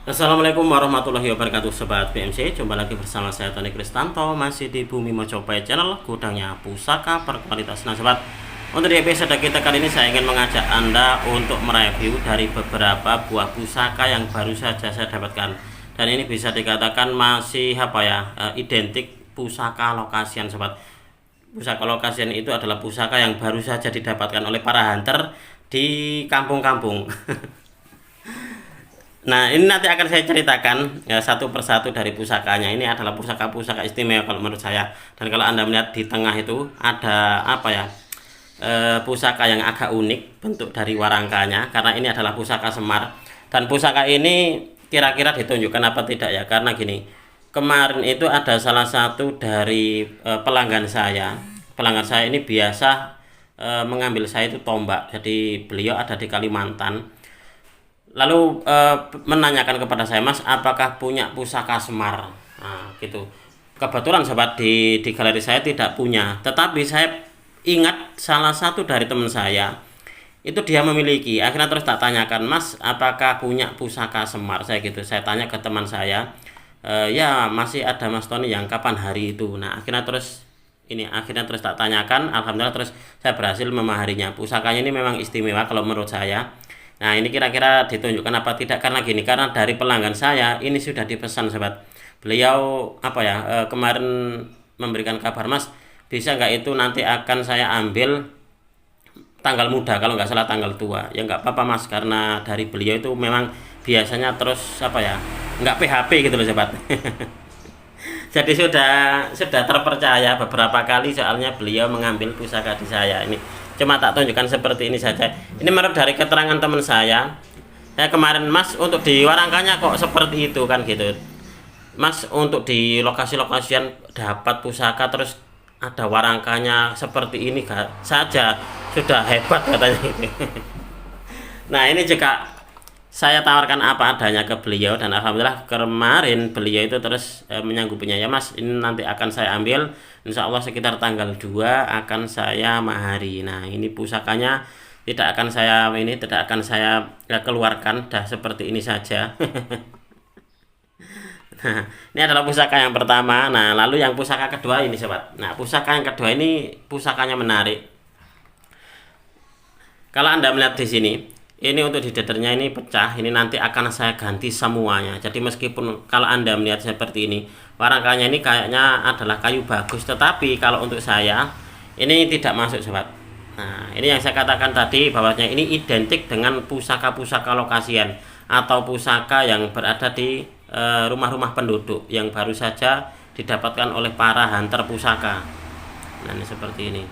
Assalamualaikum warahmatullahi wabarakatuh Sobat BMC. Jumpa lagi bersama saya Tony Kristanto, masih di Bumi Mojopahit Channel, gudangnya pusaka berkualitas. Nah sobat, untuk di episode kita kali ini saya ingin mengajak Anda untuk mereview dari beberapa buah pusaka yang baru saja saya dapatkan. Dan ini bisa dikatakan masih identik pusaka lokasian sobat. Pusaka lokasian itu adalah pusaka yang baru saja didapatkan oleh para hunter di kampung-kampung. Nah, ini nanti akan saya ceritakan ya, satu persatu dari pusakanya. Ini adalah pusaka-pusaka istimewa kalau menurut saya. Dan kalau Anda melihat di tengah itu ada pusaka yang agak unik bentuk dari warangkanya, karena ini adalah pusaka Semar. Dan pusaka ini kira-kira ditunjukkan apa tidak ya? Karena gini, kemarin itu ada salah satu dari pelanggan saya. Pelanggan saya ini biasa mengambil saya itu tombak. Jadi beliau ada di Kalimantan. Lalu menanyakan kepada saya, Mas, apakah punya pusaka Semar? Nah, gitu. Kebetulan sobat di galeri saya tidak punya, tetapi saya ingat salah satu dari teman saya itu dia memiliki. Akhirnya terus tak tanyakan, Mas, apakah punya pusaka Semar? Saya gitu. Saya tanya ke teman saya, ya masih ada Mas Tony, yang kapan hari itu. Nah, akhirnya terus tak tanyakan. Alhamdulillah terus saya berhasil memaharinya. Pusakanya ini memang istimewa kalau menurut saya. Nah, ini kira-kira ditunjukkan apa tidak, karena gini, karena dari pelanggan saya ini sudah dipesan sobat. Beliau kemarin memberikan kabar, Mas, bisa nggak itu nanti akan saya ambil tanggal muda, kalau nggak salah tanggal tua. Ya nggak apa-apa Mas, karena dari beliau itu memang biasanya terus nggak PHP gitu loh sobat. Jadi sudah terpercaya beberapa kali, soalnya beliau mengambil pusaka di saya ini. Cuma tak tunjukkan seperti ini saja. Ini menurut dari keterangan teman saya. Saya kemarin, Mas, untuk di warangkanya kok seperti itu kan gitu. Mas, untuk di lokasi-lokasian dapat pusaka terus ada warangkanya seperti ini saja sudah hebat katanya gitu. Nah, ini juga saya tawarkan apa adanya ke beliau, dan alhamdulillah kemarin beliau itu terus menyanggupinya. Ya Mas, ini nanti akan saya ambil, insya Allah sekitar tanggal 2 akan saya mahari. Nah, ini pusakanya tidak akan saya keluarkan, dah seperti ini saja. Nah, ini adalah pusaka yang pertama. Nah, lalu yang pusaka kedua ini sobat. Nah, pusaka yang kedua ini pusakanya menarik. Kalau Anda melihat di sini, ini untuk di dadernya ini pecah, ini nanti akan saya ganti semuanya. Jadi meskipun kalau Anda melihat seperti ini, warangkanya ini kayaknya adalah kayu bagus, tetapi kalau untuk saya ini tidak masuk sobat. Nah, ini yang saya katakan tadi, bahwasanya ini identik dengan pusaka-pusaka lokasian atau pusaka yang berada di rumah-rumah penduduk yang baru saja didapatkan oleh para hunter pusaka. Nah, ini seperti ini.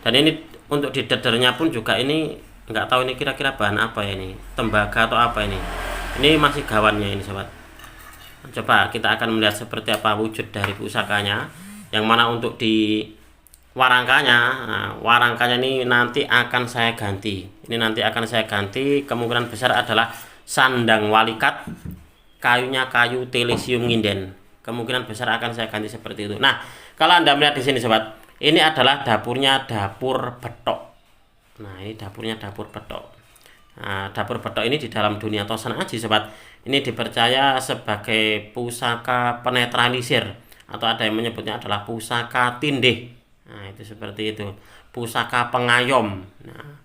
Dan ini untuk di dadernya pun juga ini nggak tahu ini kira-kira bahan apa ya, ini tembaga atau apa ini masih gawannya ini sobat. Coba kita akan melihat seperti apa wujud dari pusakanya, yang mana untuk di warangkanya. Nah, warangkanya ini nanti akan saya ganti, kemungkinan besar adalah sandang walikat, kayunya kayu telesium nginden, kemungkinan besar akan saya ganti seperti itu. Nah, kalau Anda melihat di sini sobat, ini adalah dapur betok. Nah, ini dapur betok. Nah, dapur betok ini di dalam dunia Tosan Aji sobat, ini dipercaya sebagai pusaka penetralisir, atau ada yang menyebutnya adalah pusaka tindih. Nah, itu seperti itu, pusaka pengayom. Nah,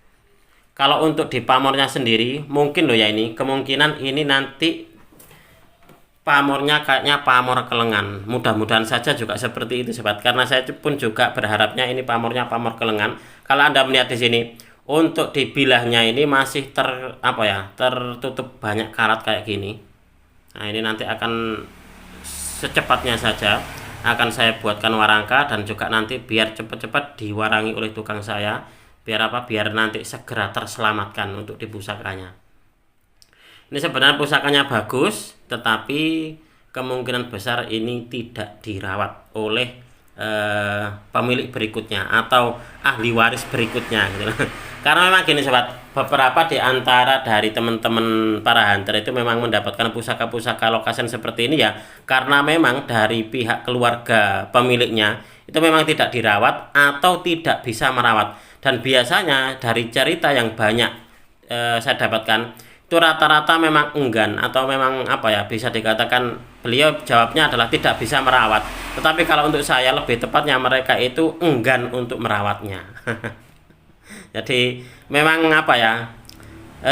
kalau untuk di pamornya sendiri mungkin loh ya, ini kemungkinan ini nanti pamornya kayaknya pamor kelengan. Mudah-mudahan saja juga seperti itu sobat, karena saya pun juga berharapnya ini pamornya pamor kelengan. Kalau Anda melihat di sini, untuk di bilahnya ini masih tertutup banyak karat kayak gini. Nah, ini nanti akan secepatnya saja akan saya buatkan warangka, dan juga nanti biar cepat-cepat diwarangi oleh tukang saya, biar nanti segera terselamatkan untuk di pusakanya. Ini sebenarnya pusakanya bagus, tetapi kemungkinan besar ini tidak dirawat oleh pemilik berikutnya atau ahli waris berikutnya gitu. Karena memang gini sobat, beberapa di antara dari teman-teman para hunter itu memang mendapatkan pusaka-pusaka lokasian seperti ini ya, karena memang dari pihak keluarga pemiliknya itu memang tidak dirawat atau tidak bisa merawat. Dan biasanya dari cerita yang banyak saya dapatkan, itu rata-rata memang enggan atau memang apa ya, bisa dikatakan beliau jawabnya adalah tidak bisa merawat. Tetapi kalau untuk saya lebih tepatnya mereka itu enggan untuk merawatnya. Jadi memang apa ya,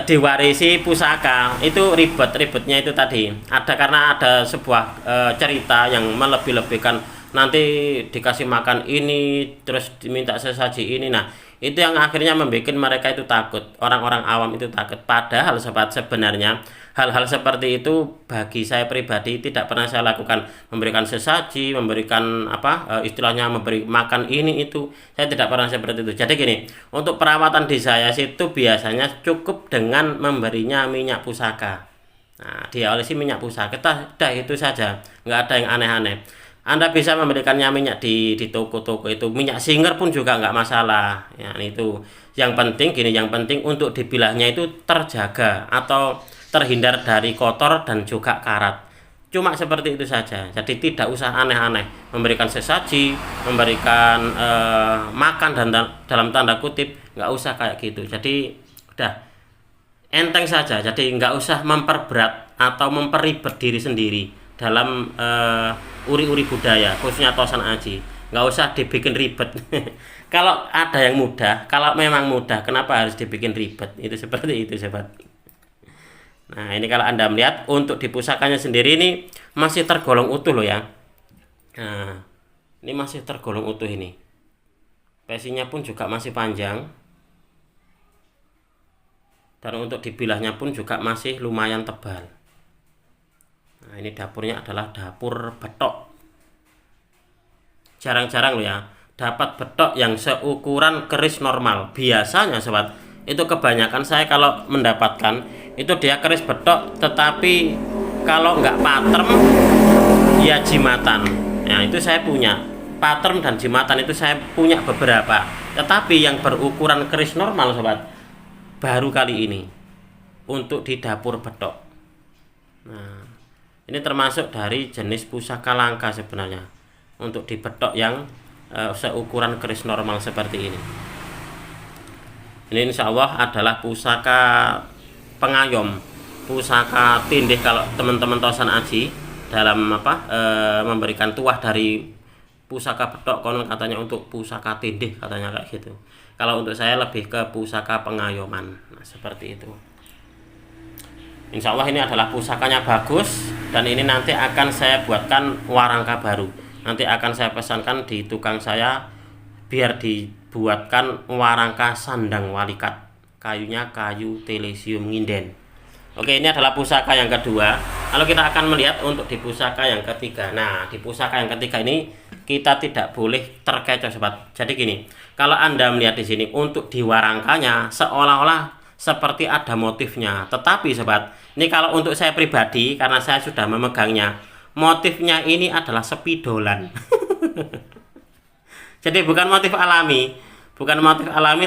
diwarisi pusaka itu ribetnya itu tadi ada karena ada sebuah cerita yang melebih-lebihkan, nanti dikasih makan ini terus diminta sesaji ini. Nah itu yang akhirnya membuat mereka itu takut, orang-orang awam itu takut. Padahal sobat, sebenarnya hal-hal seperti itu bagi saya pribadi tidak pernah saya lakukan. Memberikan sesaji, memberikan apa istilahnya memberi makan ini itu, saya tidak pernah seperti itu. Jadi gini, untuk perawatan di saya situ biasanya cukup dengan memberinya minyak pusaka. Nah dia olesi minyak pusaka, dah itu saja, nggak ada yang aneh-aneh. Anda bisa memberikannya minyak di toko-toko itu, minyak singer pun juga nggak masalah. Ya, itu yang penting gini, yang penting untuk dibilahnya itu terjaga atau terhindar dari kotor dan juga karat. Cuma seperti itu saja. Jadi tidak usah aneh-aneh, memberikan sesaji, memberikan makan dan dalam tanda kutip, nggak usah kayak gitu. Jadi udah enteng saja. Jadi nggak usah memperberat atau memperibet diri sendiri dalam uri-uri budaya, khususnya Tosan Aji. Nggak usah dibikin ribet. Kalau ada yang mudah, kalau memang mudah, kenapa harus dibikin ribet? Itu seperti itu, sobat. Nah ini kalau Anda melihat untuk di pusakanya sendiri ini masih tergolong utuh loh ya. Nah ini masih tergolong utuh ini. Pesinya pun juga masih panjang. Dan untuk dibilahnya pun juga masih lumayan tebal. Nah ini dapurnya adalah dapur betok. Jarang-jarang loh ya dapat betok yang seukuran keris normal. Biasanya sobat, itu kebanyakan saya kalau mendapatkan itu dia keris betok, tetapi kalau nggak patrem ya jimatan. Nah itu saya punya patrem dan jimatan, itu saya punya beberapa. Tetapi yang berukuran keris normal sobat, baru kali ini untuk di dapur betok. Nah ini termasuk dari jenis pusaka langka sebenarnya untuk di betok yang seukuran keris normal seperti ini. Ini insya Allah adalah pusaka pengayom, pusaka tindih kalau teman-teman Tosan Aji dalam apa memberikan tuah dari pusaka betok, konon katanya untuk pusaka tindih katanya kayak gitu. Kalau untuk saya lebih ke pusaka pengayoman. Nah seperti itu. Insya Allah ini adalah pusakanya bagus, dan ini nanti akan saya buatkan warangka baru. Nanti akan saya pesankan di tukang saya biar dibuatkan warangka sandang walikat. Kayunya kayu telesium nginden. Oke, ini adalah pusaka yang kedua. Lalu kita akan melihat untuk di pusaka yang ketiga. Nah di pusaka yang ketiga ini kita tidak boleh terkecoh sobat. Jadi gini, kalau Anda melihat di sini untuk di warangkanya seolah-olah seperti ada motifnya. Tetapi sobat, ini kalau untuk saya pribadi, karena saya sudah memegangnya, motifnya ini adalah sepidolan. Jadi bukan motif alami,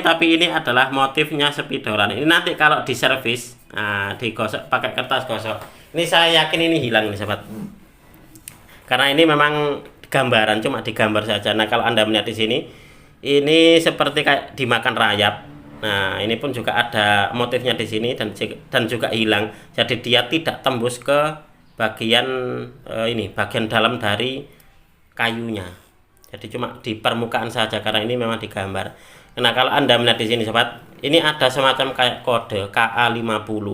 tapi ini adalah motifnya sepidolan. Ini nanti kalau diservis, nah digosok pakai kertas gosok, ini saya yakin ini hilang nih sobat. Karena ini memang gambaran, cuma digambar saja. Nah kalau Anda melihat di sini, ini seperti kayak dimakan rayap. Nah ini pun juga ada motifnya di sini dan juga hilang. Jadi dia tidak tembus ke bagian ini bagian dalam dari kayunya. Jadi cuma di permukaan saja karena ini memang digambar. Nah kalau Anda melihat di sini sobat, ini ada semacam kayak kode KA50.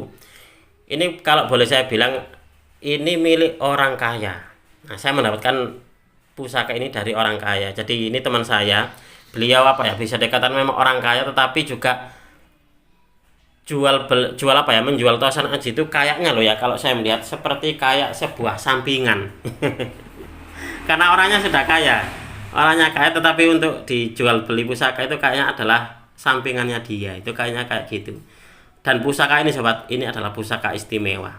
Ini kalau boleh saya bilang ini milik orang kaya. Nah saya mendapatkan pusaka ini dari orang kaya. Jadi ini teman saya, beliau apa ya, bisa dikatakan memang orang kaya, tetapi juga jual apa ya, menjual Tosan Aji itu kayaknya loh ya, kalau saya melihat seperti kayak sebuah sampingan. Karena orangnya sudah kaya, tetapi untuk dijual beli pusaka itu kayaknya adalah sampingannya dia, itu kayaknya kayak gitu. Dan pusaka ini sobat, ini adalah pusaka istimewa.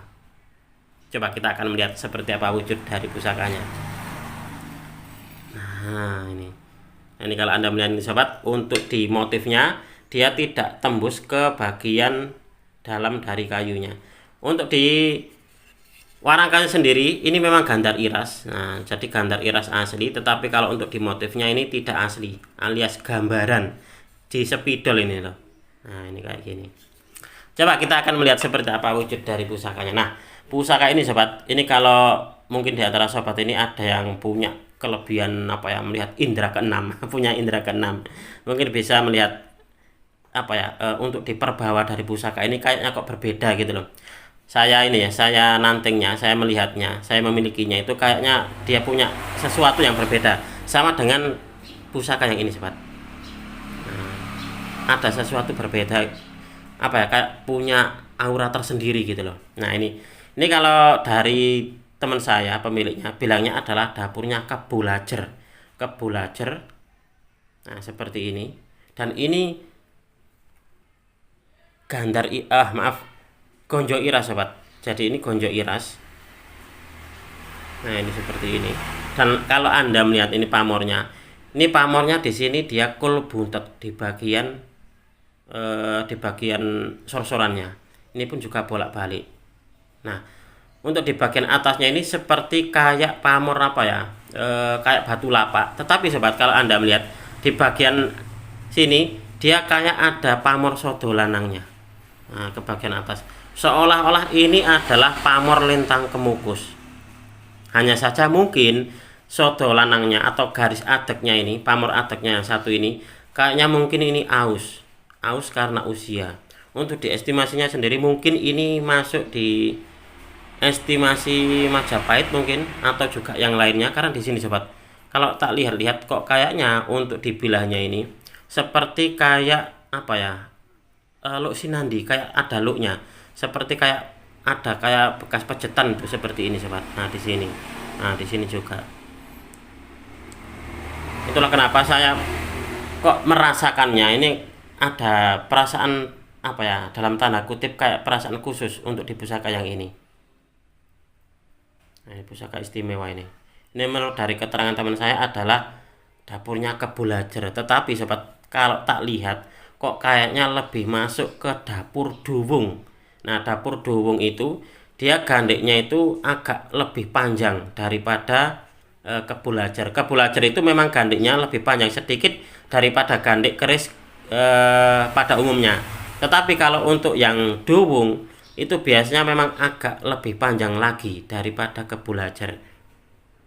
Coba kita akan melihat seperti apa wujud dari pusakanya. Nah ini kalau Anda melihat ini sobat, untuk di motifnya dia tidak tembus ke bagian dalam dari kayunya. Untuk di warangkanya sendiri ini memang gandar iras. Nah jadi gandar iras asli, tetapi kalau untuk di motifnya ini tidak asli, alias gambaran di spidol ini loh. Nah ini kayak gini. Coba kita akan melihat seperti apa wujud dari pusakanya. Nah, pusaka ini sobat, ini kalau mungkin di antara sobat ini ada yang punya kelebihan apa ya, melihat indera keenam, punya indera keenam, mungkin bisa melihat apa ya, untuk diperbawa dari pusaka ini kayaknya kok berbeda gitu loh. Saya ini ya, saya nantingnya, saya melihatnya, saya memilikinya itu kayaknya dia punya sesuatu yang berbeda sama dengan pusaka yang ini sobat. Ada sesuatu berbeda, apa ya, kayak punya aura tersendiri gitu loh. Nah ini kalau dari teman saya pemiliknya bilangnya adalah dapurnya Kebulajer. Nah seperti ini, dan ini Gonjo Iras sobat. Jadi ini Gonjo Iras. Nah ini seperti ini, dan kalau Anda melihat ini pamornya di sini dia kul buntet di bagian sorsorannya. Ini pun juga bolak-balik. Nah, untuk di bagian atasnya ini seperti kayak pamor apa ya, kayak batu lapak. Tetapi sobat, kalau Anda melihat di bagian sini dia kayak ada pamor sodo lanangnya. Nah, ke bagian atas seolah-olah ini adalah pamor lintang kemukus. Hanya saja mungkin sodo lanangnya atau garis adeknya ini, pamor adeknya yang satu ini kayaknya mungkin ini aus karena usia. Untuk diestimasinya sendiri mungkin ini masuk di estimasi Majapahit mungkin, atau juga yang lainnya, karena di sini sobat kalau tak lihat kok kayaknya untuk dibilahnya ini seperti kayak apa ya, luk sinandi, kayak ada luknya, seperti kayak ada kayak bekas pejetan itu seperti ini sobat. Nah di sini juga. Itulah kenapa saya kok merasakannya ini ada perasaan apa ya, dalam tanda kutip kayak perasaan khusus untuk di pusaka yang ini. Nah, ini pusaka istimewa ini. Ini menurut dari keterangan teman saya adalah dapurnya Kebulajer. Tetapi sobat, kalau tak lihat kok kayaknya lebih masuk ke dapur Duwung. Nah, dapur Duwung itu dia gandeknya itu agak lebih panjang daripada Kebulajer. Kebulajer itu memang gandeknya lebih panjang sedikit daripada gandek keris pada umumnya. Tetapi kalau untuk yang Duwung itu biasanya memang agak lebih panjang lagi daripada Kebulajer.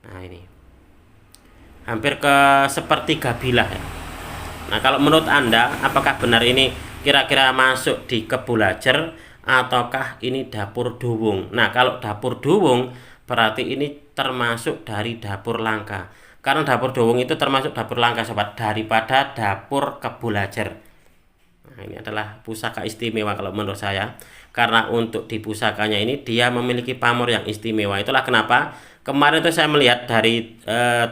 Nah ini hampir ke sepertiga bilah ya. Nah kalau menurut Anda, apakah benar ini kira-kira masuk di Kebulajer ataukah ini dapur Duwung? Nah kalau dapur Duwung berarti ini termasuk dari dapur langka. Karena dapur Duwung itu termasuk dapur langka sobat, daripada dapur Kebulajer. Nah ini adalah pusaka istimewa kalau menurut saya, karena untuk di pusakanya ini dia memiliki pamor yang istimewa. Itulah kenapa kemarin itu saya melihat dari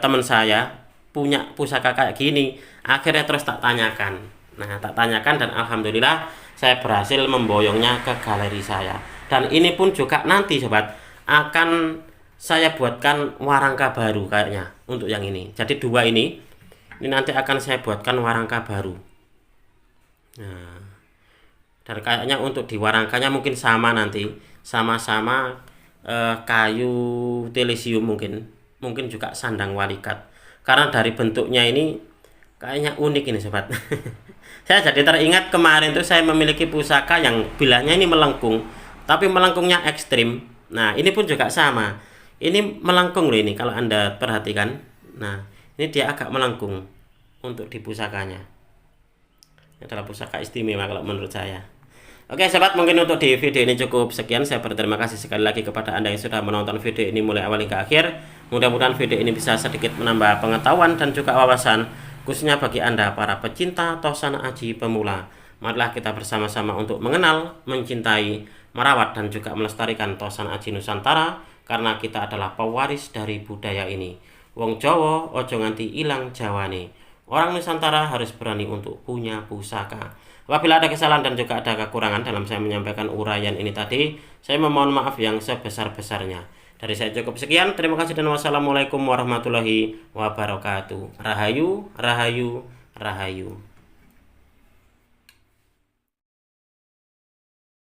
teman saya punya pusaka kayak gini, akhirnya terus tak tanyakan. Nah tak tanyakan dan alhamdulillah saya berhasil memboyongnya ke galeri saya. Dan ini pun juga nanti sobat akan saya buatkan warangka baru kayaknya untuk yang ini. Jadi dua ini nanti akan saya buatkan warangka baru. Nah, dan kayaknya untuk di warangkanya mungkin sama nanti, sama-sama kayu telesium, mungkin juga sandang walikat. Karena dari bentuknya ini kayaknya unik ini sobat. Saya jadi teringat kemarin tuh saya memiliki pusaka yang bilahnya ini melengkung, tapi melengkungnya ekstrim. Nah ini pun juga sama. Ini melengkung loh ini kalau Anda perhatikan. Nah ini dia agak melengkung untuk di pusakanya. Ini adalah pusaka istimewa kalau menurut saya. Oke sobat, mungkin untuk di video ini cukup sekian. Saya berterima kasih sekali lagi kepada Anda yang sudah menonton video ini mulai awal hingga akhir. Mudah-mudahan video ini bisa sedikit menambah pengetahuan dan juga wawasan, khususnya bagi Anda para pecinta Tosana Aji pemula. Marilah kita bersama-sama untuk mengenal, mencintai, merawat dan juga melestarikan Tosana Aji Nusantara, karena kita adalah pewaris dari budaya ini. Wong Jawa ojo nganti ilang jawane. Orang Nusantara harus berani untuk punya pusaka. Apabila ada kesalahan dan juga ada kekurangan dalam saya menyampaikan uraian ini tadi, saya memohon maaf yang sebesar-besarnya. Dari saya cukup sekian. Terima kasih dan wassalamualaikum warahmatullahi wabarakatuh. Rahayu, rahayu, rahayu.